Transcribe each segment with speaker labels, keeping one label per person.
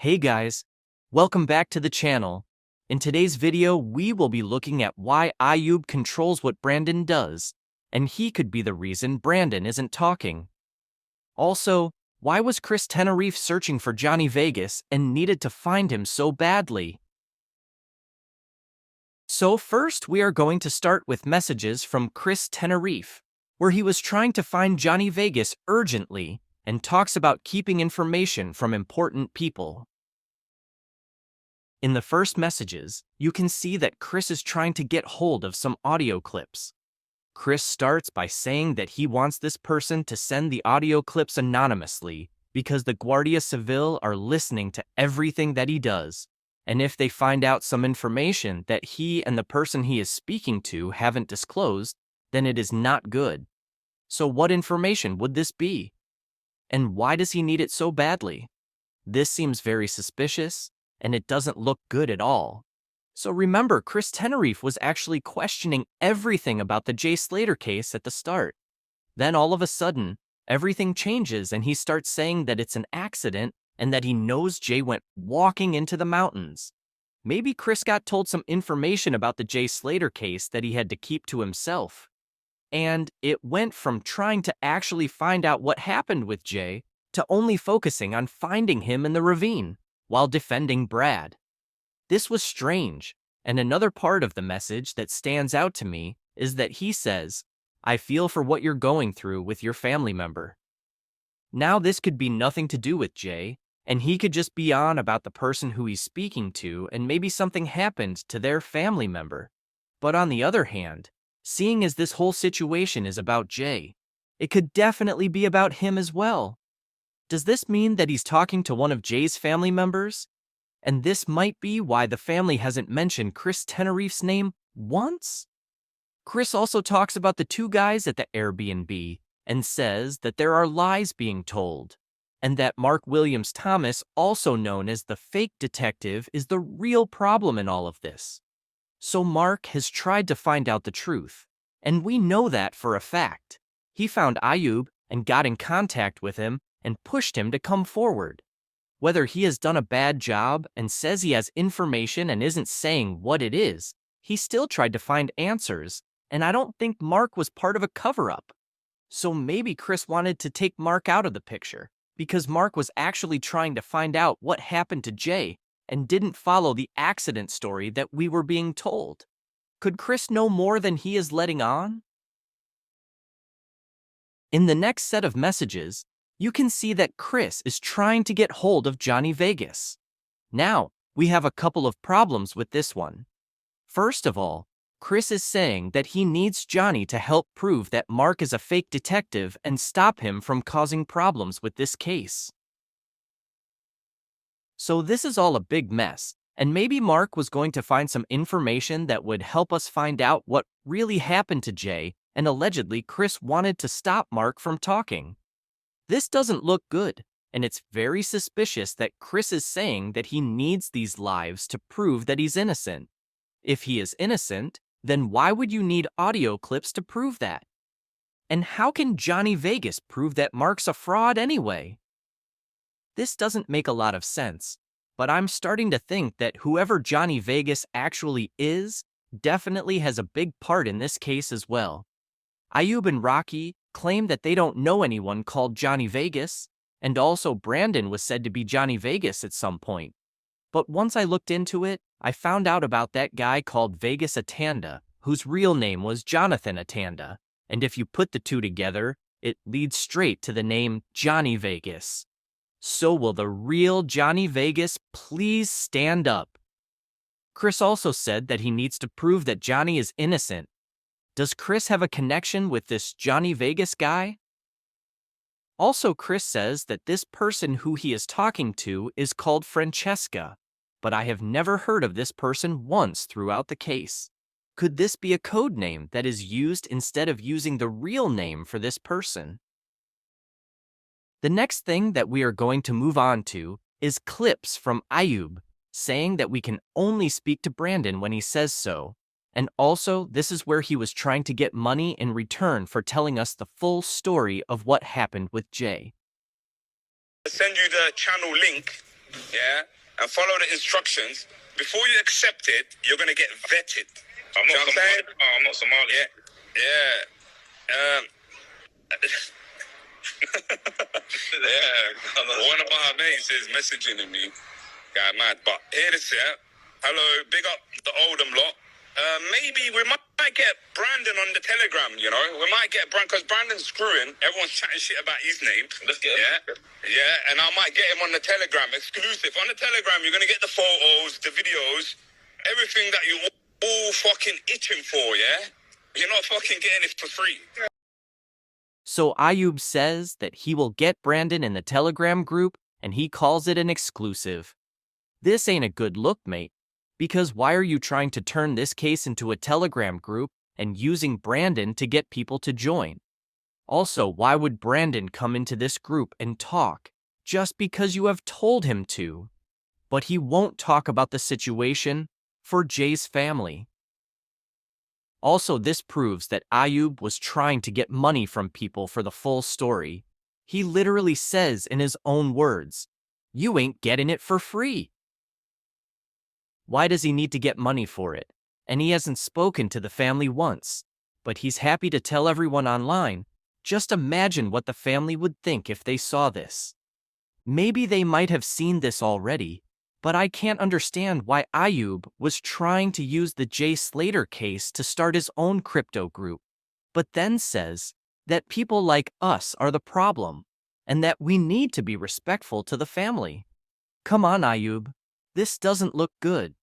Speaker 1: Hey guys, welcome back to the channel. In today's video, we will be looking at why Ayub controls what Brandon does, and he could be the reason Brandon isn't talking. Also, why was Chris Tenerife searching for Johnny Vegas and needed to find him so badly? So first, we are going to start with messages from Chris Tenerife, where he was trying to find Johnny Vegas urgently and talks about keeping information from important people. In the first messages, you can see that Chris is trying to get hold of some audio clips. Chris starts by saying that he wants this person to send the audio clips anonymously because the Guardia Civil are listening to everything that he does, and if they find out some information that he and the person he is speaking to haven't disclosed, then it is not good. So what information would this be? And why does he need it so badly? This seems very suspicious, and it doesn't look good at all. So remember, Chris Tenerife was actually questioning everything about the Jay Slater case at the start. Then all of a sudden, everything changes and he starts saying that it's an accident and that he knows Jay went walking into the mountains. Maybe Chris got told some information about the Jay Slater case that he had to keep to himself. And it went from trying to actually find out what happened with Jay to only focusing on finding him in the ravine while defending Brad. This was strange, and another part of the message that stands out to me is that he says, "I feel for what you're going through with your family member." Now this could be nothing to do with Jay, and he could just be on about the person who he's speaking to and maybe something happened to their family member. But on the other hand, seeing as this whole situation is about Jay, it could definitely be about him as well. Does this mean that he's talking to one of Jay's family members? And this might be why the family hasn't mentioned Chris Tenerife's name once? Chris also talks about the two guys at the Airbnb and says that there are lies being told, and that Mark Williams Thomas, also known as the fake detective, is the real problem in all of this. So Mark has tried to find out the truth, and we know that for a fact. He found Ayub and got in contact with him and pushed him to come forward. Whether he has done a bad job and says he has information and isn't saying what it is, he still tried to find answers, and I don't think Mark was part of a cover-up. So maybe Chris wanted to take Mark out of the picture, because Mark was actually trying to find out what happened to Jay and didn't follow the accident story that we were being told. Could Chris know more than he is letting on? In the next set of messages, you can see that Chris is trying to get hold of Johnny Vegas. Now, we have a couple of problems with this one. First of all, Chris is saying that he needs Johnny to help prove that Mark is a fake detective and stop him from causing problems with this case. So this is all a big mess, and maybe Mark was going to find some information that would help us find out what really happened to Jay, and allegedly Chris wanted to stop Mark from talking. This doesn't look good, and it's very suspicious that Chris is saying that he needs these lives to prove that he's innocent. If he is innocent, then why would you need audio clips to prove that? And how can Johnny Vegas prove that Mark's a fraud anyway? This doesn't make a lot of sense, but I'm starting to think that whoever Johnny Vegas actually is definitely has a big part in this case as well. Ayub and Rocky claim that they don't know anyone called Johnny Vegas, and also Brandon was said to be Johnny Vegas at some point. But once I looked into it, I found out about that guy called Vegas Atanda, whose real name was Jonathan Atanda, and if you put the two together, it leads straight to the name Johnny Vegas. So will the real Johnny Vegas please stand up? Chris also said that he needs to prove that Johnny is innocent. Does Chris have a connection with this Johnny Vegas guy? Also, Chris says that this person who he is talking to is called Francesca, but I have never heard of this person once throughout the case. Could this be a code name that is used instead of using the real name for this person? The next thing that we are going to move on to is clips from Ayub saying that we can only speak to Brandon when he says so. And also, this is where he was trying to get money in return for telling us the full story of what happened with Jay.
Speaker 2: Send you the channel link yeah, and follow the instructions. Before you accept it, you're gonna get vetted. I'm not Somali. Oh, I'm not Somali. Yeah, yeah. Yeah. One of my mates is messaging me. Guy mad, but here this yeah. Hello, big up the Oldham lot. Maybe we might get Brandon on the Telegram, you know? We might get Brandon, because Brandon's screwing. Everyone's chatting shit about his name. Let's get him. Yeah, and I might get him on the Telegram, exclusive. On the Telegram, you're going to get the photos, the videos, everything that you all fucking itching for, yeah? You're not fucking getting it for free.
Speaker 1: So Ayub says that he will get Brandon in the Telegram group, and he calls it an exclusive. This ain't a good look, mate. Because why are you trying to turn this case into a Telegram group and using Brandon to get people to join? Also, why would Brandon come into this group and talk just because you have told him to? But he won't talk about the situation for Jay's family. Also, this proves that Ayub was trying to get money from people for the full story. He literally says in his own words, "You ain't getting it for free." Why does he need to get money for it? And he hasn't spoken to the family once. But he's happy to tell everyone online. Just imagine what the family would think if they saw this. Maybe they might have seen this already, but I can't understand why Ayub was trying to use the Jay Slater case to start his own crypto group, but then says that people like us are the problem, and that we need to be respectful to the family. Come on, Ayub. This doesn't look good.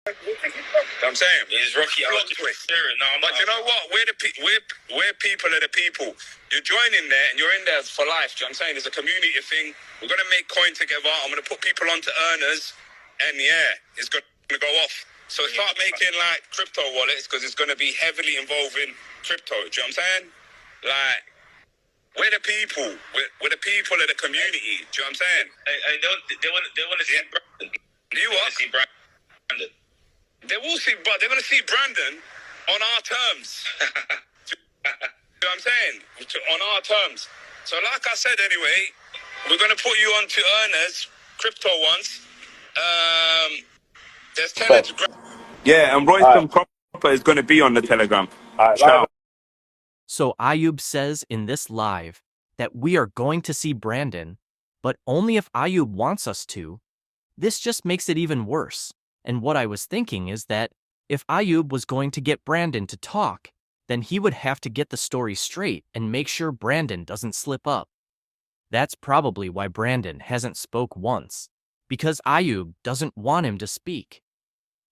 Speaker 2: I'm saying he's Rocky. I was just hearing. No, but you know what? We're people are the people. You're joining there, and you're in there for life. Do you know what I'm saying? It's a community thing. We're gonna make coin together. I'm gonna put people onto earners, and yeah, it's gonna go off. So start making like crypto wallets, because it's gonna be heavily involved in crypto. Do you know what I'm saying? Like, we're the people. We're the people of the community. Do you know what I'm saying? They want to see Brandon. You what? See Brandon. They will see, but they're going to see Brandon on our terms. You know what I'm saying? On our terms. So like I said anyway, we're going to put you onto earners, crypto ones. There's Telegram. Yeah, and Royston Proper is going to be on the Telegram. Ciao.
Speaker 1: So Ayub says in this live that we are going to see Brandon, but only if Ayub wants us to. This just makes it even worse. And what I was thinking is that if Ayub was going to get Brandon to talk, then he would have to get the story straight and make sure Brandon doesn't slip up. That's probably why Brandon hasn't spoke once, because Ayub doesn't want him to speak.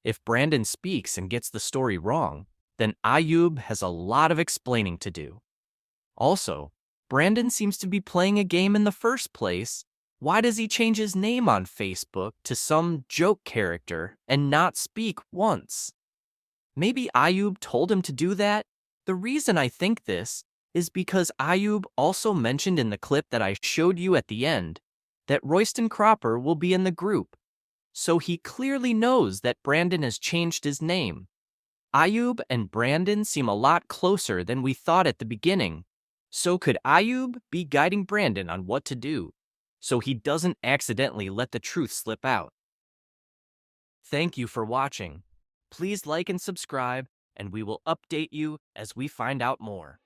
Speaker 1: If Brandon speaks and gets the story wrong, then Ayub has a lot of explaining to do. Also, Brandon seems to be playing a game in the first place. Why does he change his name on Facebook to some joke character and not speak once? Maybe Ayub told him to do that? The reason I think this is because Ayub also mentioned in the clip that I showed you at the end that Royston Cropper will be in the group. So he clearly knows that Brandon has changed his name. Ayub and Brandon seem a lot closer than we thought at the beginning. So could Ayub be guiding Brandon on what to do, so he doesn't accidentally let the truth slip out? Thank you for watching. Please like and subscribe, and we will update you as we find out more.